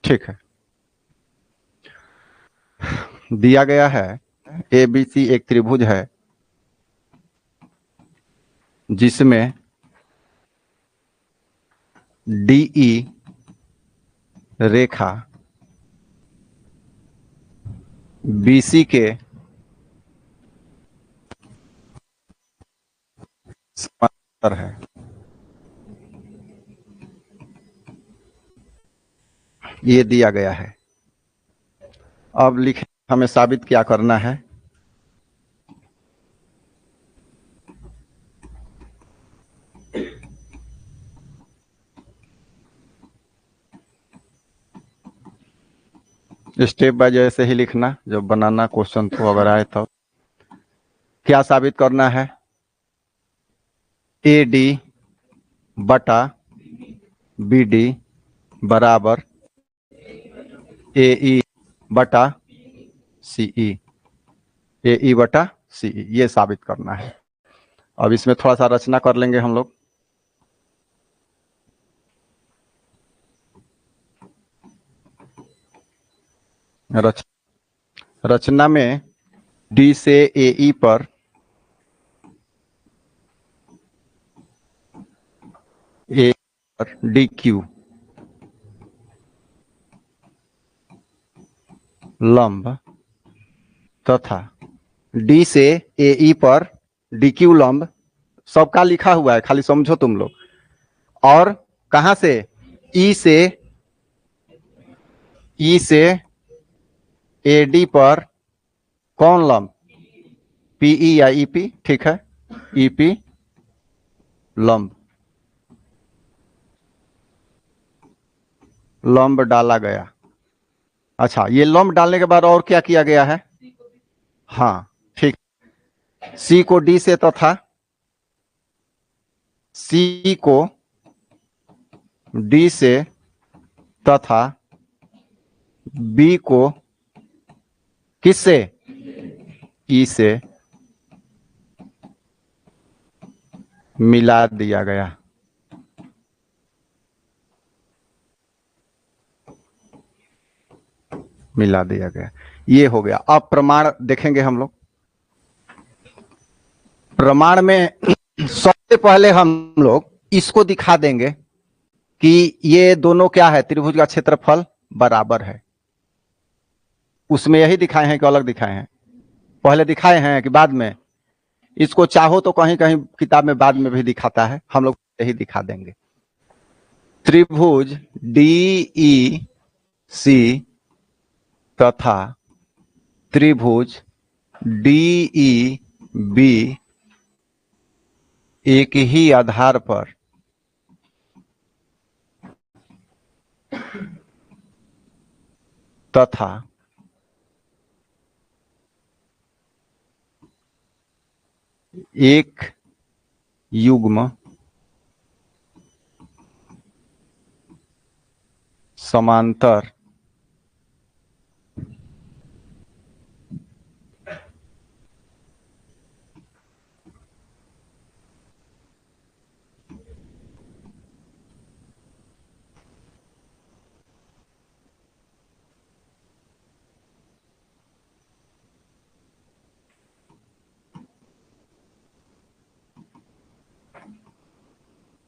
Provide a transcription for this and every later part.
ठीक है, दिया गया है एबीसी एक त्रिभुज है जिसमें डीई रेखा बीसी के समांतर है। ये दिया गया है। अब लिखें, हमें साबित क्या करना है। स्टेप बाय जैसे ही लिखना, जब बनाना क्वेश्चन तो अगर आए तो। क्या साबित करना है? ए डी बटा बी डी बराबर ए ई बटा सी ई, ए ई बटा सी ई, ये साबित करना है। अब इसमें थोड़ा सा रचना कर लेंगे हम लोग। रचना में डी से ए ई पर ए पर डी क्यू लंब तथा डी से ए ई पर डी क्यू लंब, सबका लिखा हुआ है, खाली समझो तुम लोग। और कहां से? ई से ए डी पर कौन लंब? पीई या ईपी? ठीक है, ईपी लंब डाला गया। अच्छा, ये लंब डालने के बाद और क्या किया गया है? हाँ ठीक, सी को डी से तथा सी को डी से तथा बी को किससे? ई से मिला दिया गया। मिला दिया गया, ये हो गया। अब प्रमाण देखेंगे हम लोग। प्रमाण में सबसे पहले हम लोग इसको दिखा देंगे कि ये दोनों क्या है, त्रिभुज का क्षेत्रफल बराबर है। उसमें यही दिखाए हैं कि अलग दिखाए हैं? पहले दिखाए हैं कि बाद में? इसको चाहो तो कहीं कहीं किताब में बाद में भी दिखाता है, हम लोग यही दिखा देंगे। त्रिभुज डीई सी तथा त्रिभुज डीई बी एक ही आधार पर तथा एक युग्म समांतर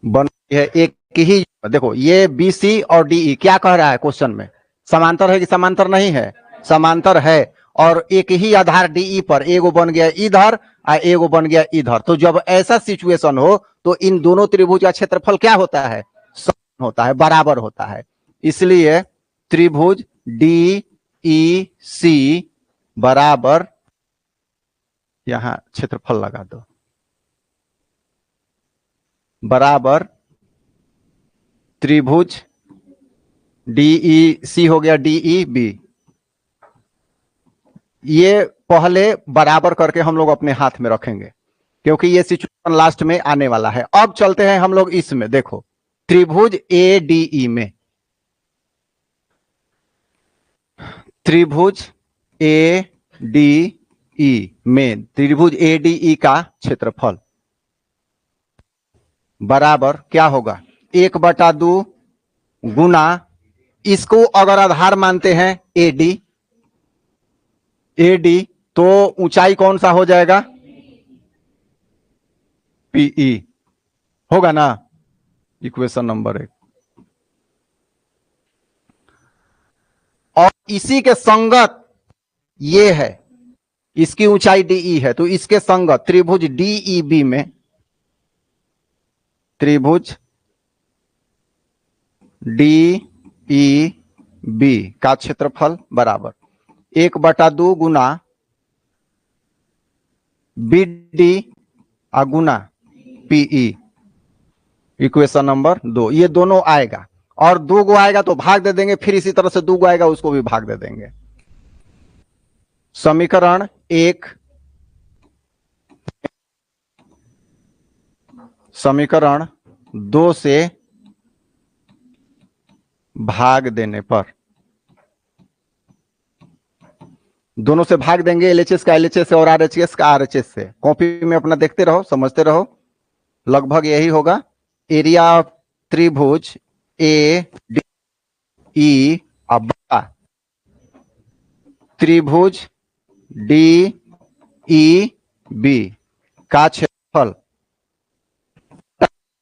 बन है। एक ही, देखो ये बी सी और डी क्या कह रहा है क्वेश्चन में? समांतर है कि समांतर नहीं है? समांतर है। और एक ही आधार डीई पर एगो बन गया इधर और एगो बन गया इधर। तो जब ऐसा सिचुएशन हो तो इन दोनों त्रिभुज का क्षेत्रफल क्या होता है? समान होता है, बराबर होता है। इसलिए त्रिभुज डी ई सी बराबर, यहां क्षेत्रफल लगा दो, बराबर त्रिभुज डीई सी हो गया डीई बी। ये पहले बराबर करके हम लोग अपने हाथ में रखेंगे क्योंकि ये सिचुएशन लास्ट में आने वाला है। अब चलते हैं हम लोग इसमें, देखो त्रिभुज ए डी में, त्रिभुज ए डी में त्रिभुज ए डी का क्षेत्रफल बराबर क्या होगा? 1/2 गुना इसको अगर आधार मानते हैं एडी, एडी तो ऊंचाई कौन सा हो जाएगा? पीई होगा ना, इक्वेशन नंबर 1। और इसी के संगत ये है, इसकी ऊंचाई डीई है, तो इसके संगत त्रिभुज डीईबी में, त्रिभुज डीईबी का क्षेत्रफल बराबर 1/2 गुना बीडी गुना पीई, इक्वेशन नंबर 2। ये दोनों आएगा और 2 गो आएगा तो भाग दे देंगे, फिर इसी तरह से 2 गो आएगा उसको भी भाग दे देंगे। समीकरण 1, समीकरण 2 से भाग देने पर, दोनों से भाग देंगे, एलएचएस का एलएचएस से और आरएचएस का आरएचएस से। कॉपी में अपना देखते रहो, समझते रहो, लगभग यही होगा। एरिया ऑफ त्रिभुज ए डी ई बटा त्रिभुज डी ई बी का क्षेत्रफल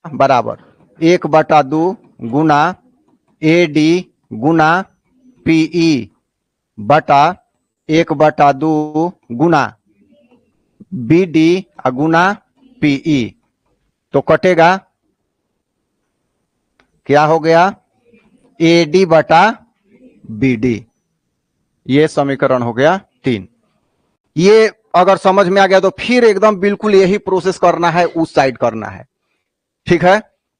बराबर 1/2 गुना ए डी गुना पीई बटा 1/2 गुना बी डी गुना पीई। तो कटेगा, क्या हो गया? ए डी बटा बी डी। ये समीकरण हो गया 3। ये अगर समझ में आ गया तो फिर एकदम बिल्कुल यही प्रोसेस करना है, उस साइड करना है, ठीक है।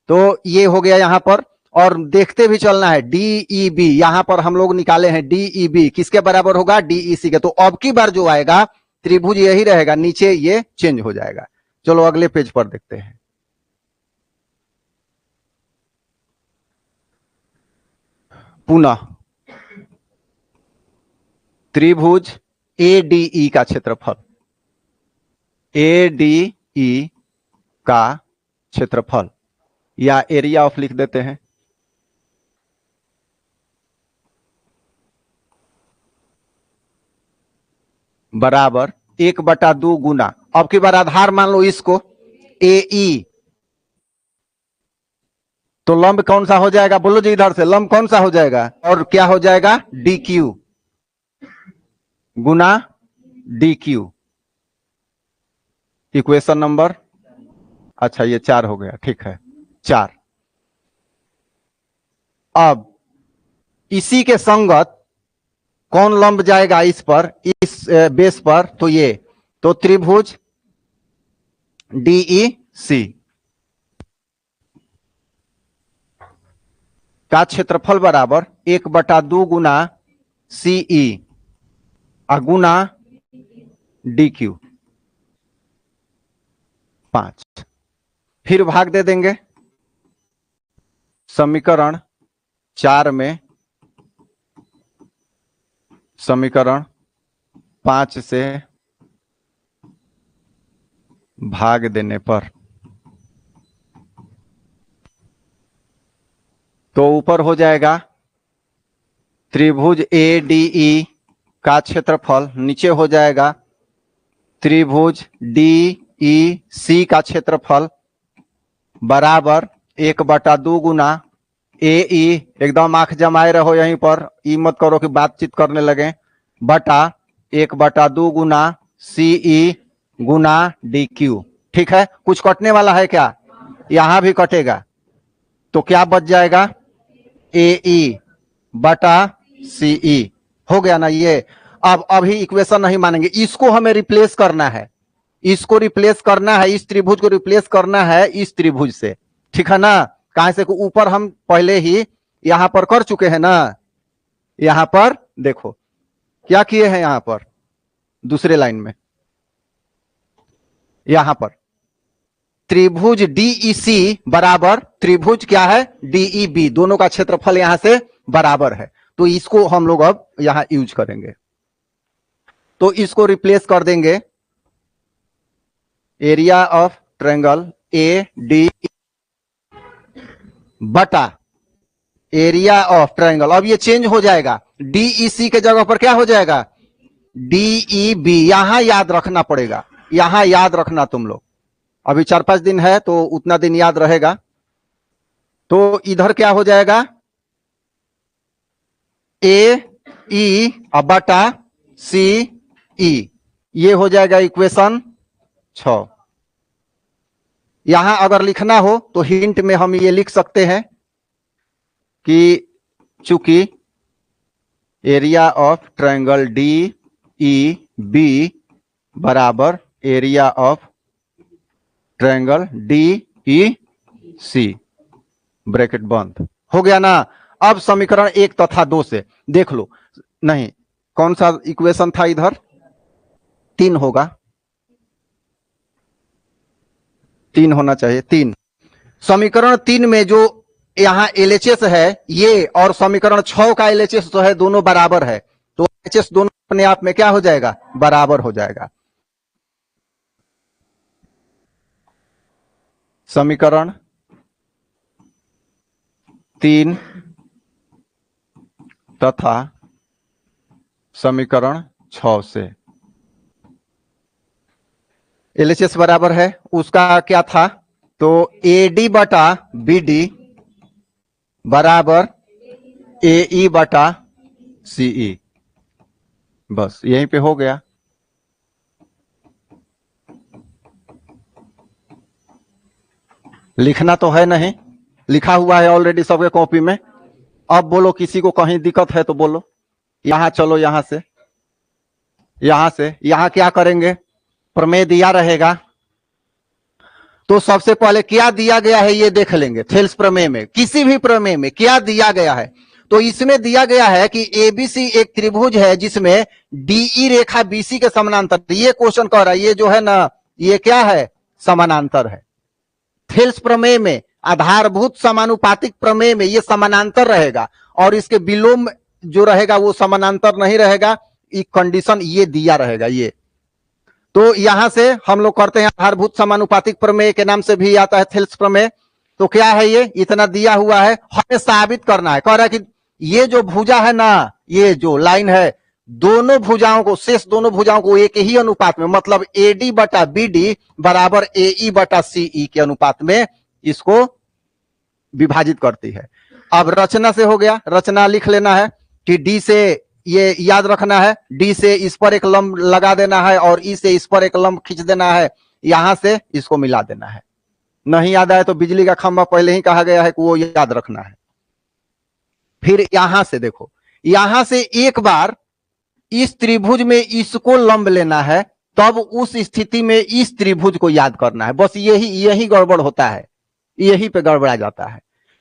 तो ये हो गया यहां पर, और देखते भी चलना है डीईबी, यहां पर हम लोग निकाले हैं डीईबी किसके बराबर होगा? डीईसी के। तो अब की बार जो आएगा त्रिभुज यही रहेगा, नीचे ये चेंज हो जाएगा। चलो अगले पेज पर देखते हैं। पुनः त्रिभुज एडीई का क्षेत्रफल, एडीई का क्षेत्रफल या एरिया ऑफ लिख देते हैं, बराबर 1/2 गुना, अब की बार आधार मान लो इसको एई, तो लंब कौन सा हो जाएगा? बोलो जी इधर से, लंब कौन सा हो जाएगा? और क्या हो जाएगा? डी क्यू गुना डी क्यू, इक्वेशन नंबर, अच्छा ये 4 हो गया, ठीक है 4। अब इसी के संगत कौन लंब जाएगा इस पर, इस बेस पर? तो ये, तो त्रिभुज डीईसी का क्षेत्रफल बराबर 1/2 गुना सीई गुना डी क्यू 5। फिर भाग दे देंगे समीकरण 4 में, समीकरण 5 से भाग देने पर तो ऊपर हो जाएगा त्रिभुज एडीई का क्षेत्रफल, नीचे हो जाएगा त्रिभुज डीईसी का क्षेत्रफल बराबर 1/2 गुना एई, एकदम आंख जमाए रहो यहीं पर, ई मत करो कि बातचीत करने लगे, बटा 1/2 गुना सीई गुना डी क्यू। ठीक है, कुछ कटने वाला है क्या? यहां भी कटेगा, तो क्या बच जाएगा? एई बटा सीई, हो गया ना ये। अब अभी इक्वेशन नहीं मानेंगे, इसको हमें रिप्लेस करना है, इसको रिप्लेस करना है, इस त्रिभुज को रिप्लेस करना है इस त्रिभुज से, ठीक है ना। कहां से? ऊपर हम पहले ही यहां पर कर चुके हैं ना, यहां पर देखो क्या किए हैं, यहां पर दूसरे लाइन में, यहां पर त्रिभुज डीईसी बराबर त्रिभुज क्या है? डीईबी, दोनों का क्षेत्रफल यहां से बराबर है, तो इसको हम लोग अब यहां यूज करेंगे। तो इसको रिप्लेस कर देंगे, area of triangle A D बटा एरिया ऑफ ट्रायंगल। अब ये चेंज हो जाएगा, डीईसी के जगह पर क्या हो जाएगा, डीईबी। यहां याद रखना पड़ेगा, यहां याद रखना तुम लोग। अभी 4-5 दिन है तो उतना दिन याद रहेगा। तो इधर क्या हो जाएगा, ए ई बटा सी ई, ये हो जाएगा इक्वेशन 6। यहां अगर लिखना हो तो हिंट में हम ये लिख सकते हैं कि चूंकि area of triangle D E B बराबर area of triangle D E C, bracket बंद हो गया ना। अब समीकरण 1 तथा 2 से देख लो, नहीं कौन सा इक्वेशन था इधर, 3 होगा, 3 होना चाहिए, 3। समीकरण 3 में जो यहां एलएचएस है ये, और समीकरण 6 का एलएचएस जो है दोनों बराबर है, तो एलएचएस दोनों अपने आप में क्या हो जाएगा, बराबर हो जाएगा। समीकरण 3 तथा समीकरण 6 से एलएचएस बराबर है, उसका क्या था, तो एडी बटा बीडी बराबर एई बटा सीई, बस यहीं पे हो गया। लिखना तो है नहीं, लिखा हुआ है ऑलरेडी सबके कॉपी में। अब बोलो किसी को कहीं दिक्कत है तो बोलो। यहां चलो, यहां से यहां क्या करेंगे, प्रमेय दिया रहेगा तो सबसे पहले क्या दिया गया है ये देख लेंगे। थेल्स प्रमेय में, किसी भी प्रमेय में क्या दिया गया है, तो इसमें दिया गया है कि एबीसी एक त्रिभुज है जिसमें डीई रेखा बीसी के समानांतर। ये क्वेश्चन कह रहा है, ये जो है ना ये क्या है, समानांतर है। थेल्स प्रमेय में, आधारभूत समानुपातिक प्रमेय में ये समानांतर रहेगा, और इसके विलोम जो रहेगा वो समानांतर नहीं रहेगा। एक कंडीशन ये दिया रहेगा ये। तो यहां से हम लोग करते हैं आधारभूत समानुपातिक प्रमेय के नाम से भी आता है थेल्स प्रमेय। तो क्या है ये, इतना दिया हुआ है, हमें साबित करना है। कह रहा है कि ये जो भुजा है ना, ये जो लाइन है, दोनों भुजाओं को, शेष दोनों भुजाओं को एक ही अनुपात में, मतलब एडी बटा बीडी बराबर एई बटा सीई के अनुपात में इसको विभाजित करती है। अब रचना से हो गया, रचना लिख लेना है कि डी से, ये याद रखना है, डी से इस पर एक लंब लगा देना है और ई से इस पर एक लंब खींच देना है, यहां से इसको मिला देना है। नहीं याद आए तो बिजली का खंभा पहले ही कहा गया है कि वो याद रखना है। फिर यहां से देखो, यहां से एक बार इस त्रिभुज में इसको लंब लेना है, तब उस स्थिति में इस त्रिभुज को याद करना है। बस यही गड़बड़ होता है, यही पे गड़बड़ा जाता है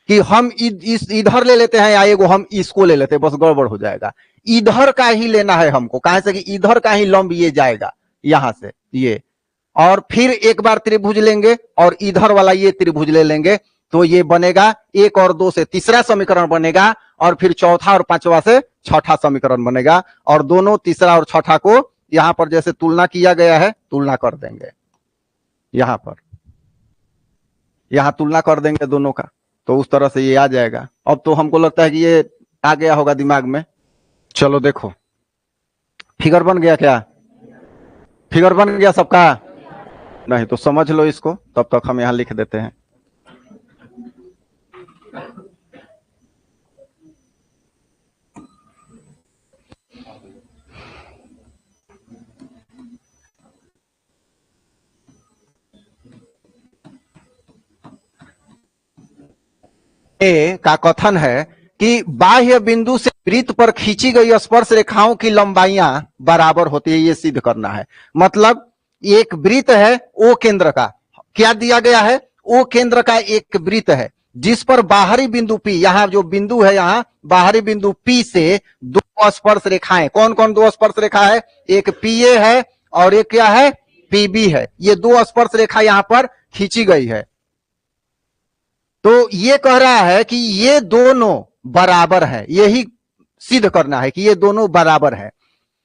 कि हम इधर ले लेते हैं या एगो हम इसको ले लेते हैं, बस गड़बड़ हो जाएगा। इधर का ही लेना है हमको, कहां से कि इधर का ही लंब ये जाएगा, यहां से ये, और फिर एक बार त्रिभुज लेंगे और इधर वाला ये त्रिभुज ले लेंगे, तो ये बनेगा 1 और 2 से तीसरा समीकरण बनेगा, और फिर चौथा और पांचवा से छठा समीकरण बनेगा। और दोनों तीसरा और छठा को यहां पर जैसे तुलना किया गया है, तुलना कर देंगे, यहां पर यहां तुलना कर देंगे दोनों का, तो उस तरह से ये आ जाएगा। अब तो हमको लगता है कि ये आ गया होगा दिमाग में। चलो देखो, फिगर बन गया क्या, फिगर बन गया सबका, नहीं तो समझ लो इसको, तब तक हम यहां लिख देते हैं। ए का कथन है कि बाह्य बिंदु से वृत्त पर खींची गई स्पर्श रेखाओं की लंबाइयां बराबर होती है, ये सिद्ध करना है। मतलब एक वृत्त है ओ केंद्र का, क्या दिया गया है, ओ केंद्र का एक वृत्त है जिस पर बाहरी बिंदु पी, यहां जो बिंदु है यहां बाहरी बिंदु पी से 2 स्पर्श रेखाएं, कौन कौन 2 स्पर्श रेखा है, एक पीए है और एक क्या है, पीबी है। ये 2 स्पर्श रेखा यहां पर खींची गई है। तो ये कह रहा है कि ये दोनों बराबर है, यही सिद्ध करना है कि ये दोनों बराबर है।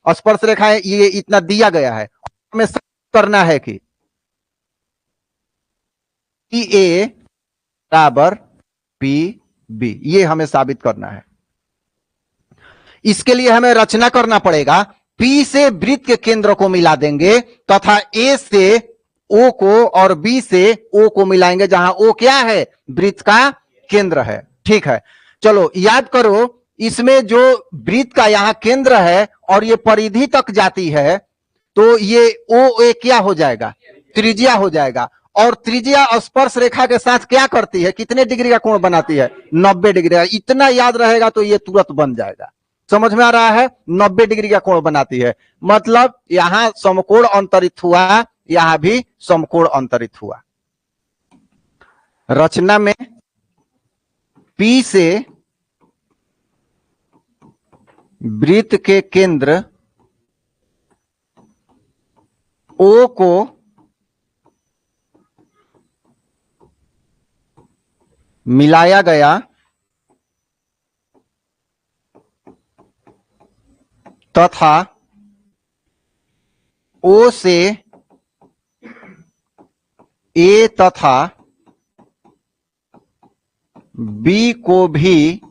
स्पर्श रेखाएं ये इतना दिया गया है, हमें करना है कि ए बराबर पी बी, ये हमें साबित करना है। इसके लिए हमें रचना करना पड़ेगा। पी से वृत्त के केंद्र को मिला देंगे तथा ए से ओ को और बी से ओ को मिलाएंगे, जहां ओ क्या है, वृत्त का केंद्र है। ठीक है, चलो याद करो, इसमें जो वृत्त का यहां केंद्र है और ये परिधि तक जाती है, तो ये ओ ए क्या हो जाएगा, त्रिज्या हो जाएगा। और त्रिज्या स्पर्श रेखा के साथ क्या करती है, कितने डिग्री का कोण बनाती है, 90 डिग्री का। इतना याद रहेगा तो ये तुरंत बन जाएगा। समझ में आ रहा है, 90 डिग्री का कोण बनाती है, मतलब यहां समकोण अंतरित हुआ, यहां भी समकोण अंतरित हुआ। रचना में पी से वृत्त के केंद्र ओ को मिलाया गया तथा ओ से ए तथा बी को भी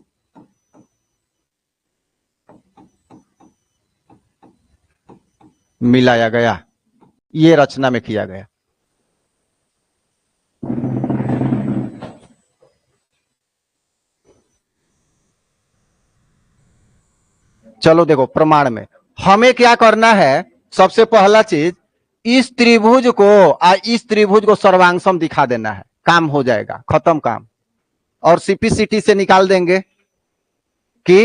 मिलाया गया। ये रचना में किया गया। चलो देखो, प्रमाण में हमें क्या करना है, सबसे पहला चीज, इस त्रिभुज को इस त्रिभुज को सर्वांगसम दिखा देना है, काम हो जाएगा, खत्म काम। और सीपीसीटी से निकाल देंगे कि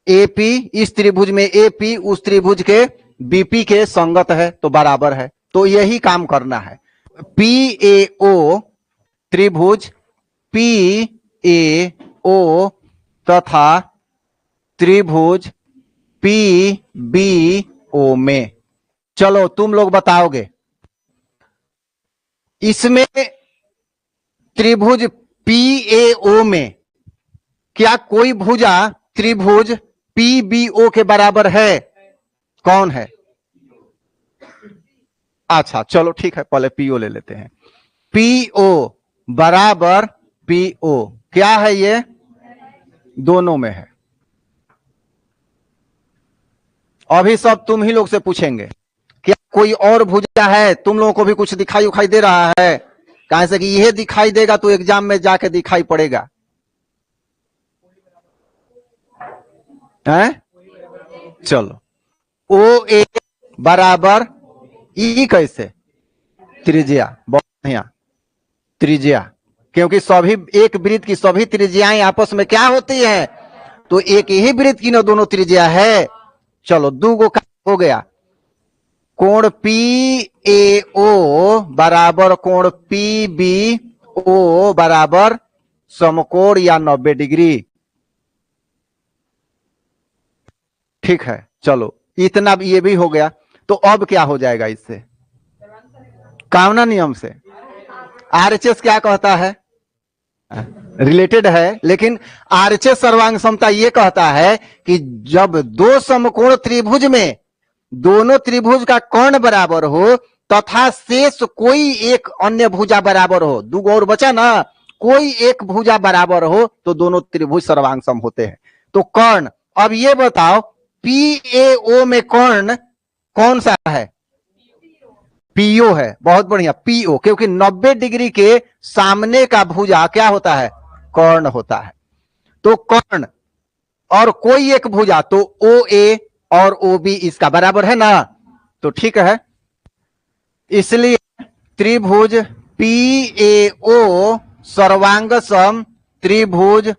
एपी इस त्रिभुज में एपी उस त्रिभुज के बीपी के संगत है, तो बराबर है। तो यही काम करना है। पी ए ओ त्रिभुज पी ए ओ तथा त्रिभुज पी बी ओ में। चलो तुम लोग बताओगे, इसमें त्रिभुज पी ए ओ में क्या कोई भुजा त्रिभुज पी बी ओ के बराबर है? कौन है? अच्छा चलो ठीक है, पहले पीओ ले लेते हैं। पीओ बराबर पीओ क्या है, ये दोनों में है। अभी सब तुम ही लोग से पूछेंगे, क्या कोई और भुजा है? तुम लोगों को भी कुछ दिखाई उखाई दे रहा है? कहां से कि यह दिखाई देगा तो एग्जाम में जाके दिखाई पड़ेगा है? चलो, ओ ए बराबर ई कैसे, त्रिज्या, बहुत बढ़िया, त्रिज्या, क्योंकि सभी एक वृत्त की सभी त्रिज्याएं आपस में क्या होती है, तो एक ही वृत्त की ना दोनों त्रिज्या है। चलो दो गो का हो गया। कोण पी ए ओ बराबर कोण पी बी ओ बराबर समकोण या 90 डिग्री। ठीक है, चलो इतना ये भी हो गया। तो अब क्या हो जाएगा इससे, कामना नियम से। आरएचएस क्या कहता है, रिलेटेड है, लेकिन आरएचएस सर्वांग समता ये कहता है कि जब दो समकोण त्रिभुज में दोनों त्रिभुज का कर्ण बराबर हो तथा शेष कोई एक अन्य भुजा बराबर हो, दो और बचा ना, कोई एक भुजा बराबर हो तो दोनों त्रिभुज सर्वांग सम होते हैं। तो कर्ण, अब ये बताओ पी ए ओ में कर्ण कौन सा है? पीओ है, बहुत बढ़िया, पीओ, क्योंकि 90 डिग्री के सामने का भुजा क्या होता है, कर्ण होता है। तो कर्ण और कोई एक भुजा, तो ओ ए और ओ बी इसका बराबर है ना, तो ठीक है। इसलिए त्रिभुज पी ए ओ सर्वांग सम त्रिभुज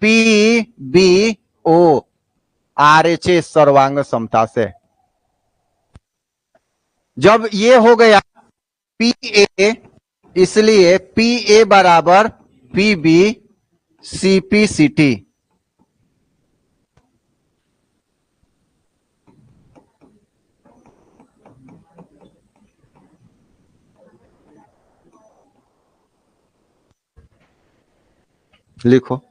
पी बी ओ आरएचएस सर्वांग समता से। जब ये हो गया पी ए, इसलिए पी ए बराबर P B C P C T. लिखो।